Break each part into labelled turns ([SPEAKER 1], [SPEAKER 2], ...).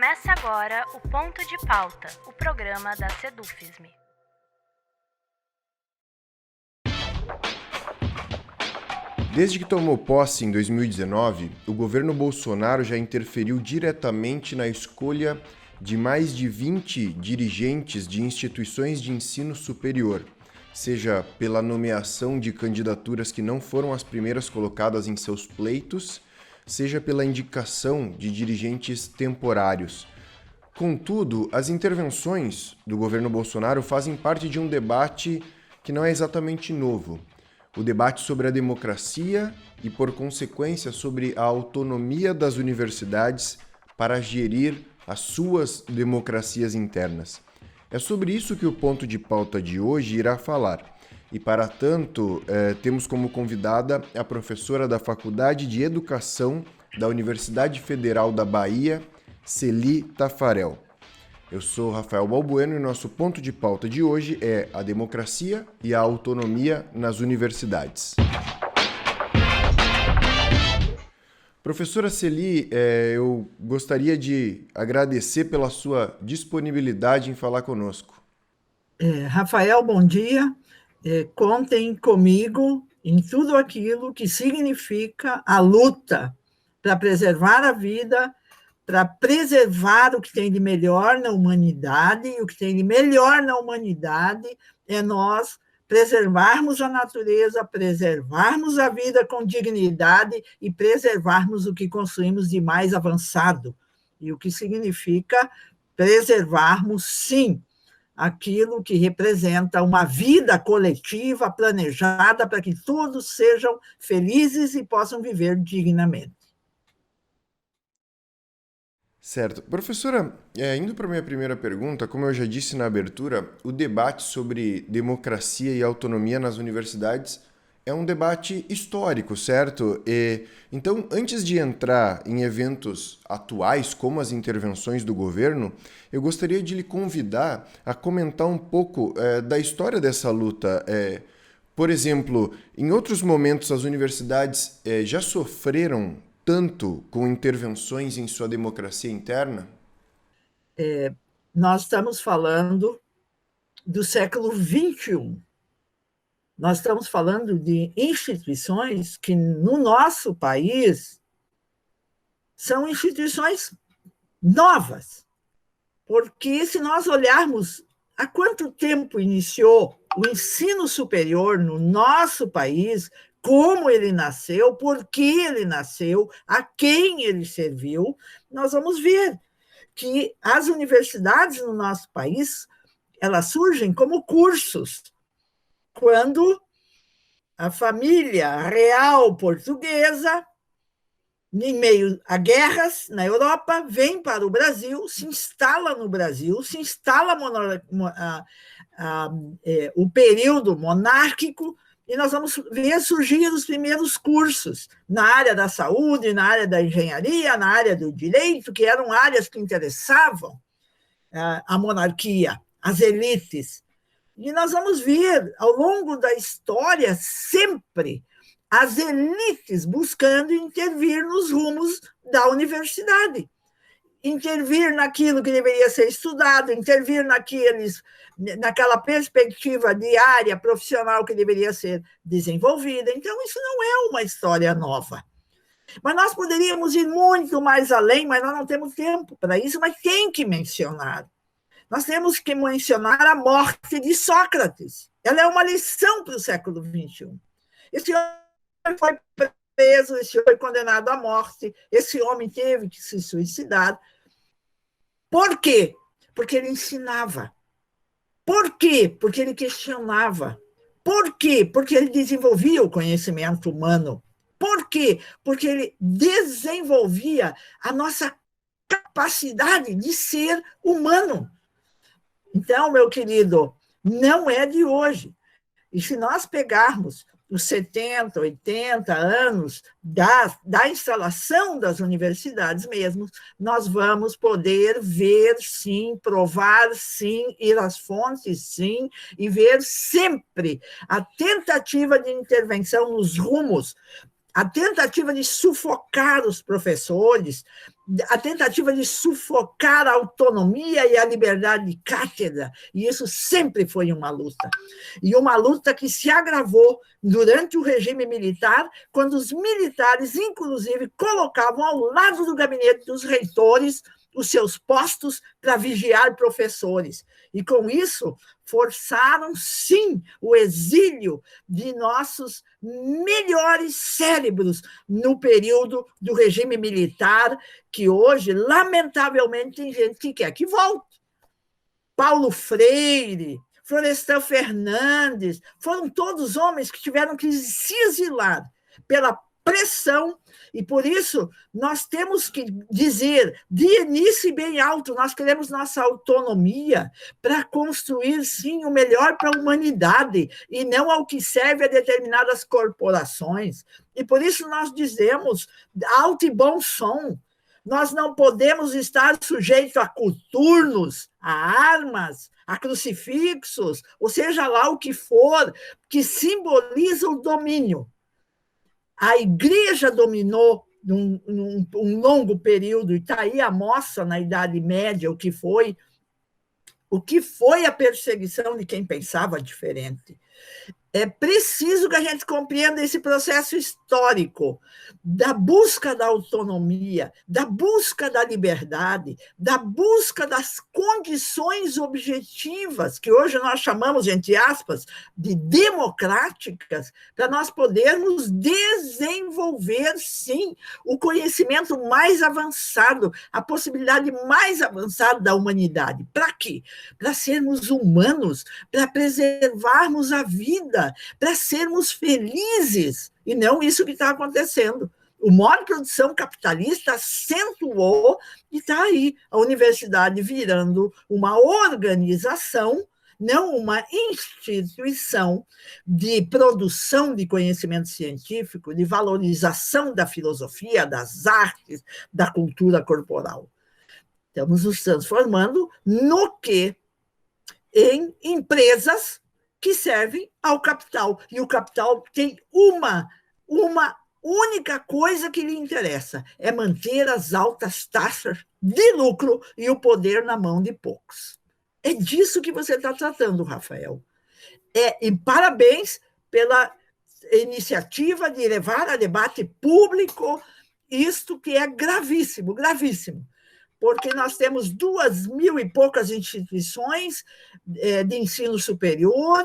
[SPEAKER 1] Começa agora o Ponto de Pauta, o programa da Sedufisme.
[SPEAKER 2] Desde que tomou posse em 2019, o governo Bolsonaro já interferiu diretamente na escolha de mais de 20 dirigentes de instituições de ensino superior, seja pela nomeação de candidaturas que não foram as primeiras colocadas em seus pleitos, seja pela indicação de dirigentes temporários. Contudo, as intervenções do governo Bolsonaro fazem parte de um debate que não é exatamente novo. O debate sobre a democracia e, por consequência, sobre a autonomia das universidades para gerir as suas democracias internas. É sobre isso que o ponto de pauta de hoje irá falar. E, para tanto, temos como convidada a professora da Faculdade de Educação da Universidade Federal da Bahia, Celi Tafarel. Eu sou Rafael Balbueno e nosso ponto de pauta de hoje é a democracia e a autonomia nas universidades. Professora Celi, eu gostaria de agradecer pela sua disponibilidade em falar conosco.
[SPEAKER 3] Rafael, bom dia. Contem comigo em tudo aquilo que significa a luta para preservar a vida, para preservar o que tem de melhor na humanidade, e o que tem de melhor na humanidade é nós preservarmos a natureza, preservarmos a vida com dignidade e preservarmos o que construímos de mais avançado. E o que significa preservarmos, sim, aquilo que representa uma vida coletiva planejada para que todos sejam felizes e possam viver dignamente.
[SPEAKER 2] Certo. Professora, indo para a minha primeira pergunta, como eu já disse na abertura, o debate sobre democracia e autonomia nas universidades é um debate histórico, certo? Então, antes de entrar em eventos atuais, como as intervenções do governo, eu gostaria de lhe convidar a comentar um pouco da história dessa luta. Por exemplo, em outros momentos as universidades já sofreram tanto com intervenções em sua democracia interna?
[SPEAKER 3] Nós estamos falando do século XXI. Nós estamos falando de instituições que, no nosso país, são instituições novas. Porque, se nós olharmos há quanto tempo iniciou o ensino superior no nosso país, como ele nasceu, por que ele nasceu, a quem ele serviu, nós vamos ver que as universidades no nosso país, elas surgem como cursos. Quando a família real portuguesa, em meio a guerras na Europa, vem para o Brasil, se instala no Brasil, se instala o período monárquico, e nós vamos ver surgir os primeiros cursos na área da saúde, na área da engenharia, na área do direito, que eram áreas que interessavam a monarquia, as elites. E nós vamos ver, ao longo da história, sempre as elites buscando intervir nos rumos da universidade, intervir naquilo que deveria ser estudado, intervir naquela perspectiva diária, profissional que deveria ser desenvolvida. Então, isso não é uma história nova. Mas nós poderíamos ir muito mais além, mas nós não temos tempo para isso, mas tem que mencionar. Nós temos que mencionar a morte de Sócrates. Ela é uma lição para o século XXI. Esse homem foi preso, esse homem foi condenado à morte, esse homem teve que se suicidar. Por quê? Porque ele ensinava. Por quê? Porque ele questionava. Por quê? Porque ele desenvolvia o conhecimento humano. Por quê? Porque ele desenvolvia a nossa capacidade de ser humano. Então, meu querido, não é de hoje. E se nós pegarmos os 70, 80 anos da instalação das universidades mesmo, nós vamos poder ver, sim, provar, sim, ir às fontes, sim, e ver sempre a tentativa de intervenção nos rumos, a tentativa de sufocar os professores, a tentativa de sufocar a autonomia e a liberdade de cátedra, e isso sempre foi uma luta. E uma luta que se agravou durante o regime militar, quando os militares, inclusive, colocavam ao lado do gabinete dos reitores os seus postos para vigiar professores. E, com isso, forçaram, sim, o exílio de nossos melhores cérebros no período do regime militar, que hoje, lamentavelmente, tem gente que quer que volte. Paulo Freire, Florestan Fernandes, foram todos homens que tiveram que se exilar pela pressão, e por isso nós temos que dizer de início e bem alto, nós queremos nossa autonomia para construir, sim, o melhor para a humanidade, e não ao que serve a determinadas corporações. E por isso nós dizemos, alto e bom som, nós não podemos estar sujeitos a coturnos, a armas, a crucifixos, ou seja lá o que for, que simboliza o domínio. A igreja dominou um longo período, e está aí a mostra na Idade Média o que foi a perseguição de quem pensava diferente. É preciso que a gente compreenda esse processo histórico da busca da autonomia, da busca da liberdade, da busca das condições objetivas, que hoje nós chamamos, entre aspas, de democráticas, para nós podermos desenvolver, sim, o conhecimento mais avançado, a possibilidade mais avançada da humanidade. Para quê? Para sermos humanos, para preservarmos a vida, para sermos felizes, e não isso que está acontecendo. O modo de produção capitalista acentuou, e está aí a universidade virando uma organização, não uma instituição de produção de conhecimento científico, de valorização da filosofia, das artes, da cultura corporal. Estamos nos transformando no quê? Em empresas que servem ao capital. E o capital tem uma única coisa que lhe interessa, é manter as altas taxas de lucro e o poder na mão de poucos. É disso que você está tratando, Rafael. E parabéns pela iniciativa de levar a debate público isto que é gravíssimo, gravíssimo, porque nós temos 2.000 e poucas instituições de ensino superior,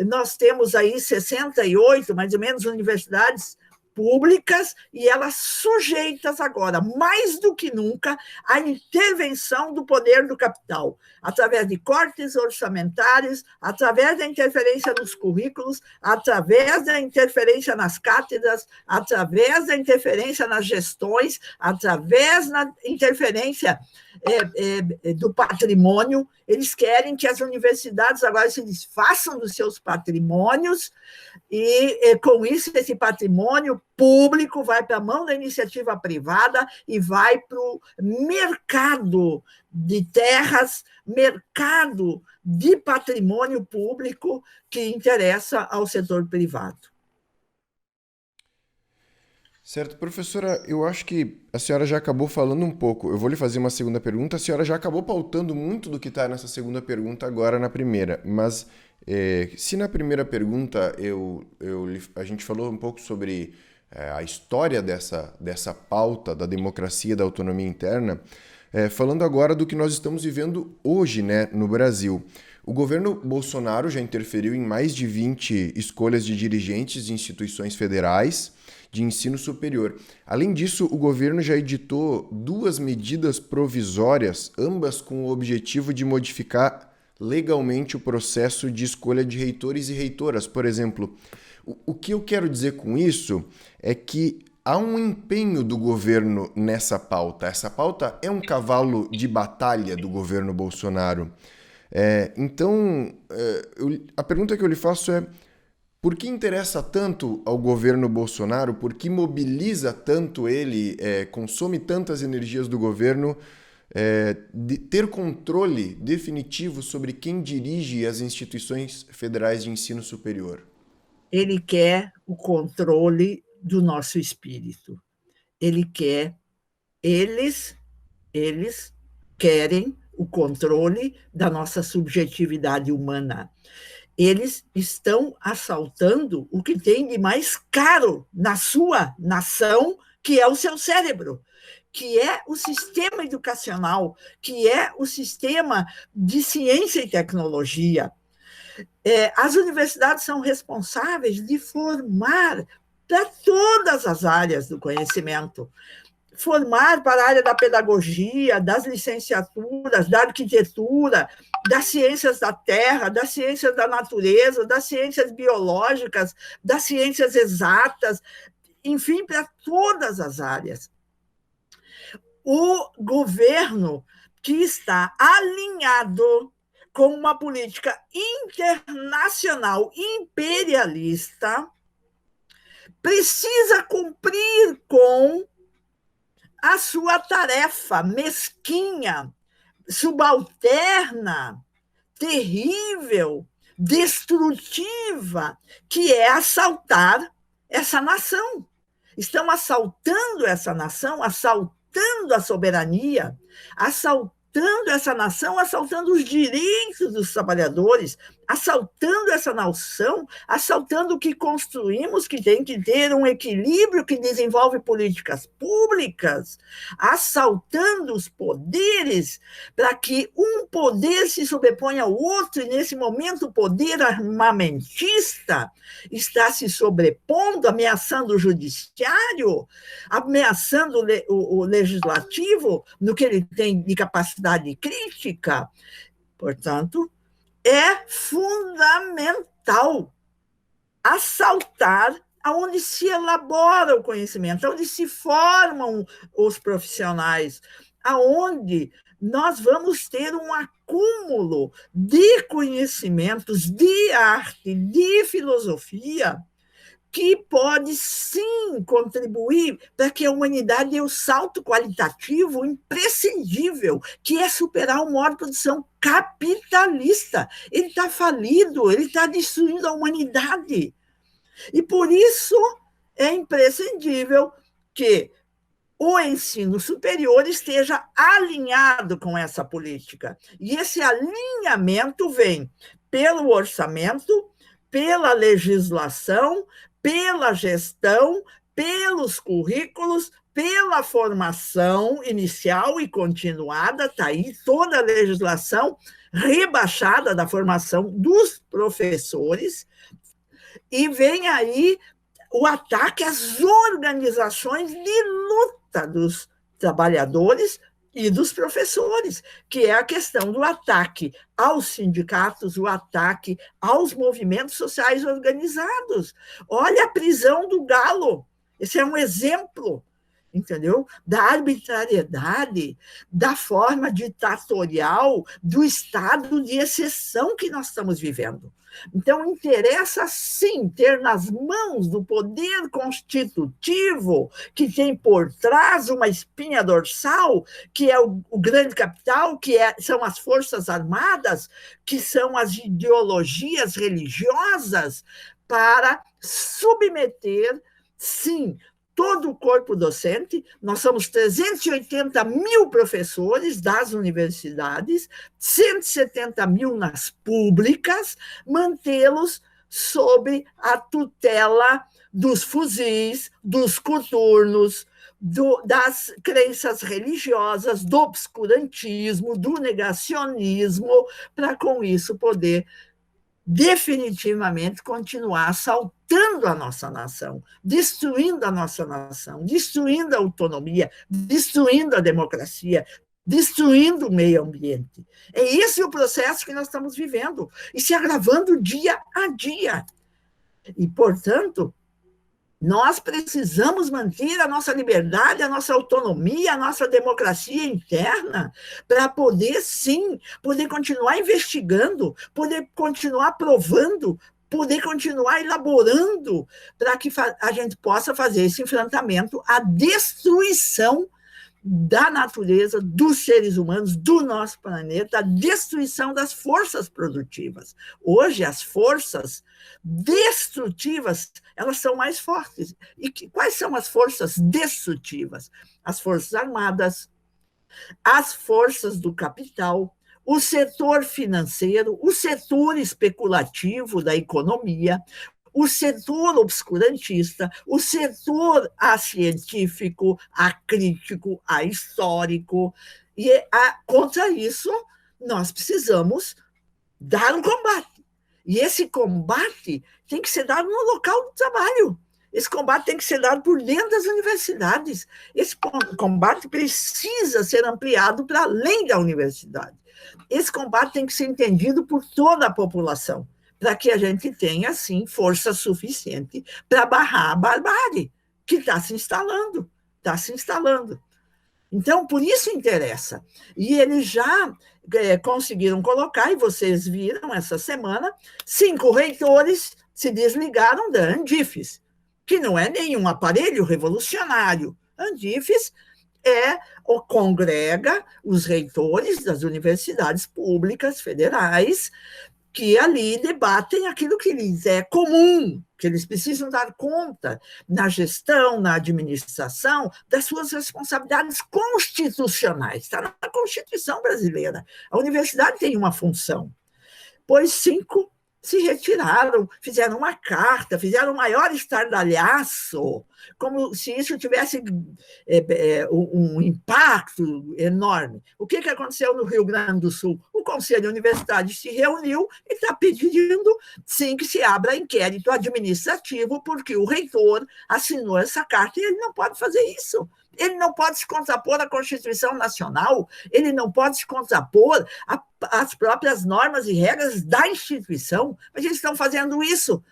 [SPEAKER 3] nós temos aí 68, mais ou menos, universidades públicas, e elas sujeitas agora, mais do que nunca, à intervenção do poder do capital, através de cortes orçamentários, através da interferência nos currículos, através da interferência nas cátedras, através da interferência nas gestões, através da interferência do patrimônio. Eles querem que as universidades agora se desfaçam dos seus patrimônios, e com isso esse patrimônio público vai para a mão da iniciativa privada e vai para o mercado de terras, mercado de patrimônio público que interessa ao setor privado.
[SPEAKER 2] Certo, professora, eu acho que a senhora já acabou falando um pouco. Eu vou lhe fazer uma segunda pergunta. A senhora já acabou pautando muito do que está nessa segunda pergunta agora na primeira, mas se na primeira pergunta a gente falou um pouco sobre a história dessa pauta da democracia e da autonomia interna, falando agora do que nós estamos vivendo hoje, né, no Brasil. O governo Bolsonaro já interferiu em mais de 20 escolhas de dirigentes de instituições federais de ensino superior. Além disso, o governo já editou 2 medidas provisórias, ambas com o objetivo de modificar legalmente o processo de escolha de reitores e reitoras. Por exemplo, o que eu quero dizer com isso é que há um empenho do governo nessa pauta. Essa pauta é um cavalo de batalha do governo Bolsonaro. Então, a pergunta que eu lhe faço é: por que interessa tanto ao governo Bolsonaro? Por que mobiliza tanto ele, consome tantas energias do governo, de ter controle definitivo sobre quem dirige as instituições federais de ensino superior?
[SPEAKER 3] Ele quer o controle do nosso espírito. Eles Eles querem o controle da nossa subjetividade humana. Eles estão assaltando o que tem de mais caro na sua nação, que é o seu cérebro, que é o sistema educacional, que é o sistema de ciência e tecnologia. As universidades são responsáveis de formar para todas as áreas do conhecimento. Formar para a área da pedagogia, das licenciaturas, da arquitetura, das ciências da terra, das ciências da natureza, das ciências biológicas, das ciências exatas, enfim, para todas as áreas. O governo que está alinhado com uma política internacional imperialista precisa cumprir com a sua tarefa mesquinha, subalterna, terrível, destrutiva, que é assaltar essa nação. Estão assaltando essa nação, assaltando a soberania, assaltando essa nação, assaltando os direitos dos trabalhadores, assaltando essa nação, assaltando o que construímos, que tem que ter um equilíbrio que desenvolve políticas públicas, assaltando os poderes para que um poder se sobreponha ao outro, e nesse momento o poder armamentista está se sobrepondo, ameaçando o judiciário, ameaçando o legislativo no que ele tem de capacidade crítica. Portanto, é fundamental assaltar aonde se elabora o conhecimento, aonde se formam os profissionais, aonde nós vamos ter um acúmulo de conhecimentos, de arte, de filosofia, que pode, sim, contribuir para que a humanidade dê o salto qualitativo imprescindível, que é superar o modo de produção capitalista. Ele está falido, ele está destruindo a humanidade. E, por isso, é imprescindível que o ensino superior esteja alinhado com essa política. E esse alinhamento vem pelo orçamento, pela legislação, pela gestão, pelos currículos, pela formação inicial e continuada, está aí toda a legislação rebaixada da formação dos professores, e vem aí o ataque às organizações de luta dos trabalhadores e dos professores, que é a questão do ataque aos sindicatos, o ataque aos movimentos sociais organizados. Olha a prisão do Galo, esse é um exemplo, entendeu? Da arbitrariedade, da forma ditatorial, do estado de exceção que nós estamos vivendo. Então, interessa, sim, ter nas mãos do poder constitutivo, que tem por trás uma espinha dorsal, que é o grande capital, são as forças armadas, que são as ideologias religiosas, para submeter, sim, todo o corpo docente. Nós somos 380 mil professores das universidades, 170 mil nas públicas, mantê-los sob a tutela dos fuzis, dos coturnos, das crenças religiosas, do obscurantismo, do negacionismo, para com isso poder definitivamente continuar assaltando a nossa nação, destruindo a nossa nação, destruindo a autonomia, destruindo a democracia, destruindo o meio ambiente. É esse o processo que nós estamos vivendo, e se agravando dia a dia. E, portanto, nós precisamos manter a nossa liberdade, a nossa autonomia, a nossa democracia interna, para poder, sim, poder continuar investigando, poder continuar provando, poder continuar elaborando, para que a gente possa fazer esse enfrentamento à destruição da natureza, dos seres humanos, do nosso planeta, a destruição das forças produtivas. Hoje, as forças destrutivas, elas são mais fortes. E quais são as forças destrutivas? As forças armadas, as forças do capital, o setor financeiro, o setor especulativo da economia, o setor obscurantista, o setor científico, crítico, histórico. E contra isso, nós precisamos dar um combate. E esse combate tem que ser dado no local do trabalho. Esse combate tem que ser dado por dentro das universidades. Esse combate precisa ser ampliado para além da universidade. Esse combate tem que ser entendido por toda a população, para que a gente tenha, assim, força suficiente para barrar a barbárie que está se instalando. Está se instalando. Então, por isso interessa. E eles já conseguiram colocar, e vocês viram essa semana, 5 reitores se desligaram da Andifes, que não é nenhum aparelho revolucionário. Andifes congrega os reitores das universidades públicas federais que ali debatem aquilo que lhes é comum, que eles precisam dar conta na gestão, na administração, das suas responsabilidades constitucionais. Está na Constituição brasileira. A universidade tem uma função. Pois 5 se retiraram, fizeram uma carta, fizeram um maior estardalhaço, como se isso tivesse um impacto enorme. O que aconteceu no Rio Grande do Sul? O Conselho Universitário se reuniu e está pedindo, sim, que se abra inquérito administrativo, porque o reitor assinou essa carta e ele não pode fazer isso. Ele não pode se contrapor à Constituição Nacional, ele não pode se contrapor às próprias normas e regras da instituição, mas eles estão fazendo isso.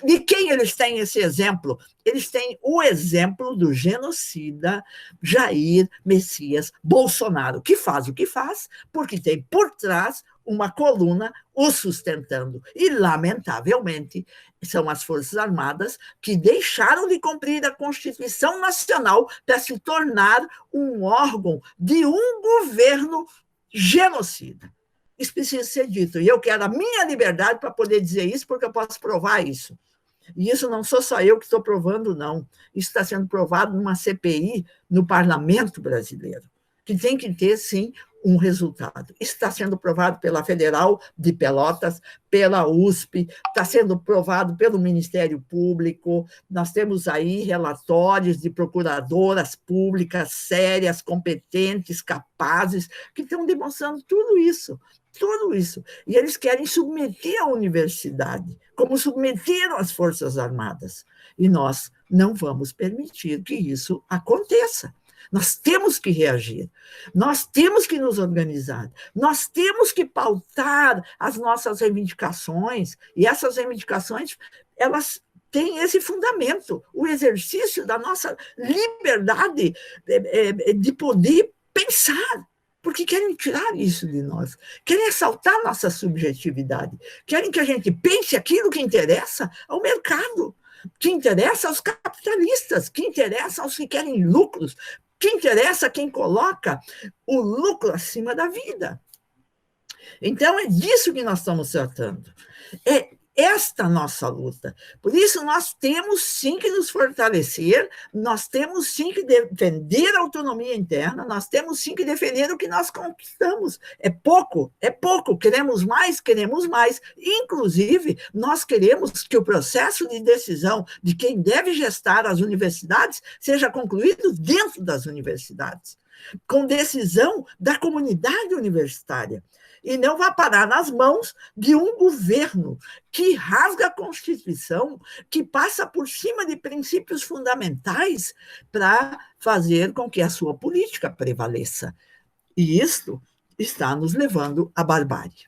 [SPEAKER 3] De quem eles têm esse exemplo? Eles têm o exemplo do genocida Jair Messias Bolsonaro, que faz o que faz, porque tem por trás uma coluna o sustentando. E, lamentavelmente, são as Forças Armadas que deixaram de cumprir a Constituição Nacional para se tornar um órgão de um governo genocida. Isso precisa ser dito. E eu quero a minha liberdade para poder dizer isso, porque eu posso provar isso. E isso não sou só eu que estou provando, não. Isso está sendo provado numa CPI no Parlamento brasileiro, que tem que ter, sim, um resultado. Isso está sendo provado pela Federal de Pelotas, pela USP, está sendo provado pelo Ministério Público, nós temos aí relatórios de procuradoras públicas sérias, competentes, capazes, que estão demonstrando tudo isso. Tudo isso. E eles querem submeter a universidade, como submeteram as Forças Armadas. E nós não vamos permitir que isso aconteça. Nós temos que reagir, nós temos que nos organizar, nós temos que pautar as nossas reivindicações, e essas reivindicações, elas têm esse fundamento, o exercício da nossa liberdade de poder pensar, porque querem tirar isso de nós, querem assaltar nossa subjetividade, querem que a gente pense aquilo que interessa ao mercado, que interessa aos capitalistas, que interessa aos que querem lucros, que interessa a quem coloca o lucro acima da vida. Então, é disso que nós estamos tratando. É esta nossa luta. Por isso, nós temos sim que nos fortalecer, nós temos sim que defender a autonomia interna, nós temos sim que defender o que nós conquistamos. É pouco, queremos mais. Inclusive, nós queremos que o processo de decisão de quem deve gestar as universidades seja concluído dentro das universidades, com decisão da comunidade universitária. E não vai parar nas mãos de um governo que rasga a Constituição, que passa por cima de princípios fundamentais para fazer com que a sua política prevaleça. E isto está nos levando à barbárie.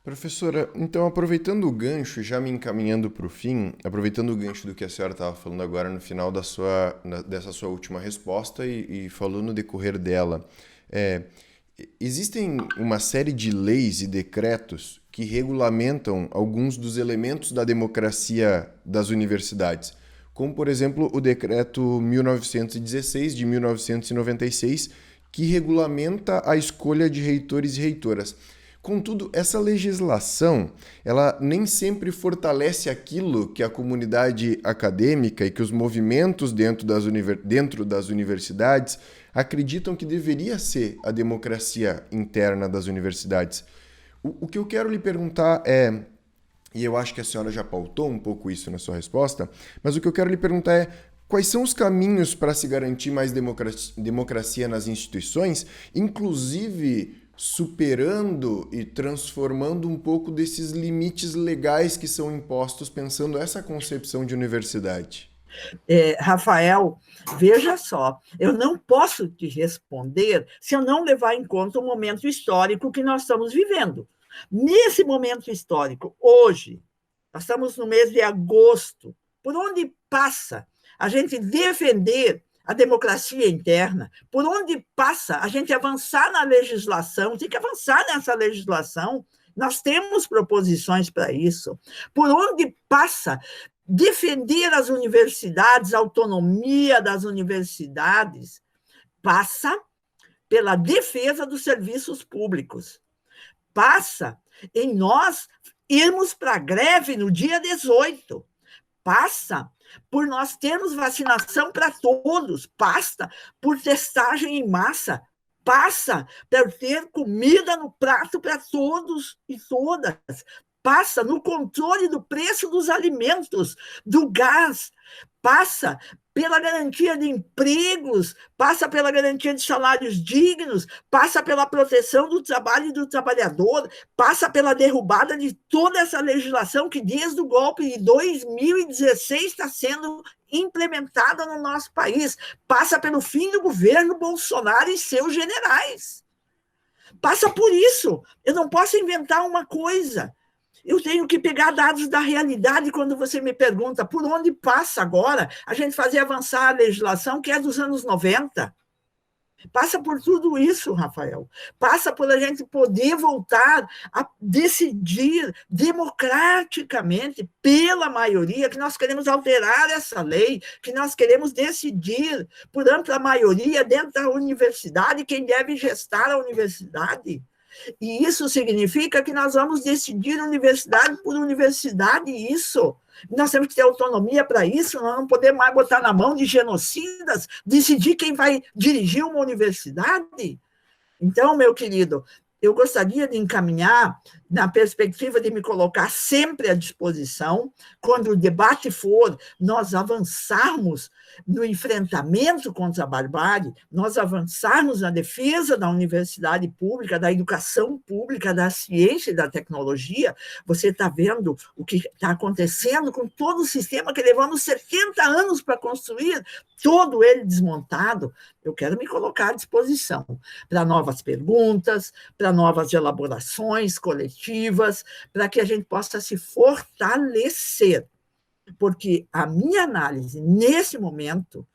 [SPEAKER 2] Professora, então, aproveitando o gancho, já me encaminhando para o fim, aproveitando o gancho do que a senhora estava falando agora no final dessa sua última resposta e falou no decorrer dela, existem uma série de leis e decretos que regulamentam alguns dos elementos da democracia das universidades, como, por exemplo, o Decreto 1916 de 1996, que regulamenta a escolha de reitores e reitoras. Contudo, essa legislação, ela nem sempre fortalece aquilo que a comunidade acadêmica e que os movimentos dentro das universidades acreditam que deveria ser a democracia interna das universidades. O que eu quero lhe perguntar é, e eu acho que a senhora já pautou um pouco isso na sua resposta, mas o que eu quero lhe perguntar é quais são os caminhos para se garantir mais democracia nas instituições, inclusive superando e transformando um pouco desses limites legais que são impostos pensando essa concepção de universidade?
[SPEAKER 3] Rafael, veja só, eu não posso te responder se eu não levar em conta o momento histórico que nós estamos vivendo. Nesse momento histórico, hoje, nós estamos no mês de agosto, por onde passa a gente defender a democracia interna, por onde passa a gente avançar na legislação, tem que avançar nessa legislação, nós temos proposições para isso, por onde passa defender as universidades, a autonomia das universidades, passa pela defesa dos serviços públicos, passa em nós irmos para a greve no dia 18, passa por nós termos vacinação para todos, passa por testagem em massa, passa por ter comida no prato para todos e todas, passa no controle do preço dos alimentos, do gás, passa pela garantia de empregos, passa pela garantia de salários dignos, passa pela proteção do trabalho e do trabalhador, passa pela derrubada de toda essa legislação que desde o golpe de 2016 está sendo implementada no nosso país, passa pelo fim do governo Bolsonaro e seus generais. Passa por isso. Eu não posso inventar uma coisa. Eu tenho que pegar dados da realidade quando você me pergunta por onde passa agora a gente fazer avançar a legislação que é dos anos 90. Passa por tudo isso, Rafael. Passa por a gente poder voltar a decidir democraticamente, pela maioria, que nós queremos alterar essa lei, que nós queremos decidir por ampla maioria dentro da universidade quem deve gestar a universidade. E isso significa que nós vamos decidir universidade por universidade, isso. Nós temos que ter autonomia para isso, nós não podemos mais botar na mão de genocidas, decidir quem vai dirigir uma universidade. Então, meu querido, eu gostaria de encaminhar na perspectiva de me colocar sempre à disposição, quando o debate for, nós avançarmos no enfrentamento contra a barbárie, nós avançarmos na defesa da universidade pública, da educação pública, da ciência e da tecnologia. Você está vendo o que está acontecendo com todo o sistema que levamos 70 anos para construir, todo ele desmontado. Eu quero me colocar à disposição para novas perguntas, para novas elaborações coletivas, para que a gente possa se fortalecer. Porque a minha análise, nesse momento,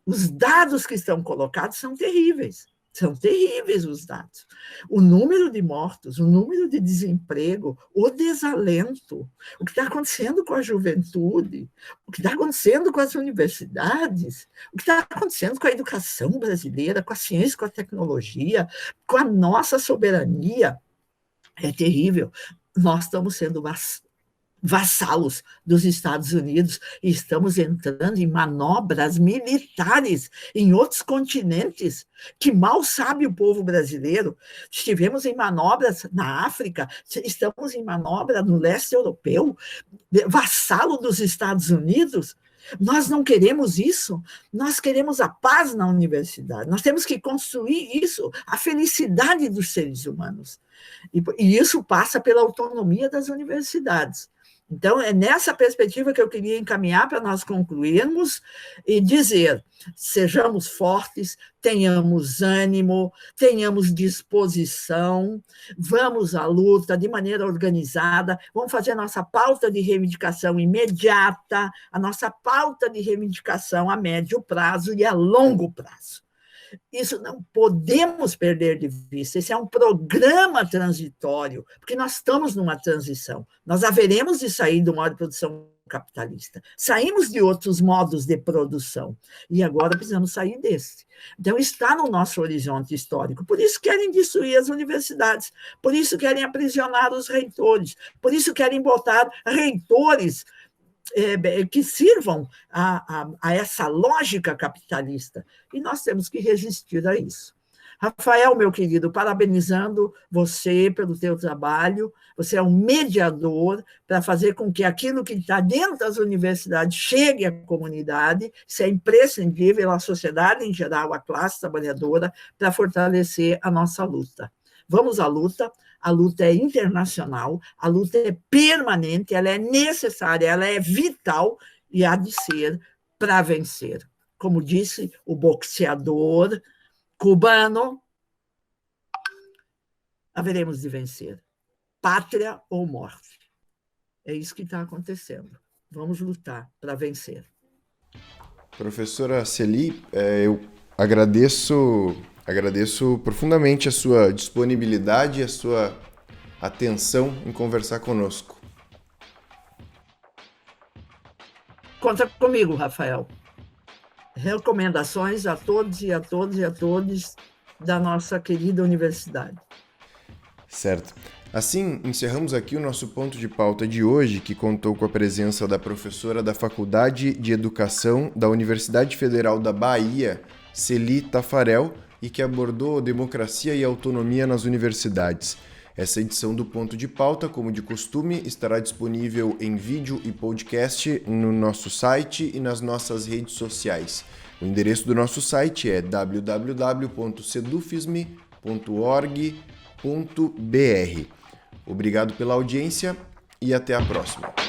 [SPEAKER 3] os dados que estão colocados são terríveis. São terríveis os dados. O número de mortos, o número de desemprego, o desalento, o que está acontecendo com a juventude, o que está acontecendo com as universidades, o que está acontecendo com a educação brasileira, com a ciência, com a tecnologia, com a nossa soberania, é terrível. Nós estamos sendo vassalos dos Estados Unidos e estamos entrando em manobras militares em outros continentes que mal sabe o povo brasileiro. Estivemos em manobras na África, estamos em manobra no leste europeu, vassalo dos Estados Unidos. Nós não queremos isso, nós queremos a paz na universidade, nós temos que construir isso, a felicidade dos seres humanos. E isso passa pela autonomia das universidades. Então, é nessa perspectiva que eu queria encaminhar para nós concluirmos e dizer, sejamos fortes, tenhamos ânimo, tenhamos disposição, vamos à luta de maneira organizada, vamos fazer a nossa pauta de reivindicação imediata, a nossa pauta de reivindicação a médio prazo e a longo prazo. Isso não podemos perder de vista, esse é um programa transitório, porque nós estamos numa transição, nós haveremos de sair do modo de produção capitalista. Saímos de outros modos de produção e agora precisamos sair desse. Então, está no nosso horizonte histórico. Por isso querem destruir as universidades, por isso querem aprisionar os reitores, por isso querem botar reitores que sirvam a essa lógica capitalista. E nós temos que resistir a isso. Rafael, meu querido, parabenizando você pelo teu trabalho. Você é um mediador para fazer com que aquilo que está dentro das universidades chegue à comunidade. Isso é imprescindível à sociedade em geral, à classe trabalhadora, para fortalecer a nossa luta. Vamos à luta. A luta é internacional, a luta é permanente, ela é necessária, ela é vital e há de ser para vencer. Como disse o boxeador cubano, haveremos de vencer. Pátria ou morte. É isso que está acontecendo. Vamos lutar para vencer.
[SPEAKER 2] Professora Celi, eu agradeço profundamente a sua disponibilidade e a sua atenção em conversar conosco.
[SPEAKER 3] Conta comigo, Rafael. Recomendações a todos e a todos e a todos da nossa querida universidade.
[SPEAKER 2] Certo. Assim, encerramos aqui o nosso ponto de pauta de hoje, que contou com a presença da professora da Faculdade de Educação da Universidade Federal da Bahia, Celi Tafarel, e que abordou democracia e autonomia nas universidades. Essa edição do Ponto de Pauta, como de costume, estará disponível em vídeo e podcast no nosso site e nas nossas redes sociais. O endereço do nosso site é www.cedufisme.org.br. Obrigado pela audiência e até a próxima.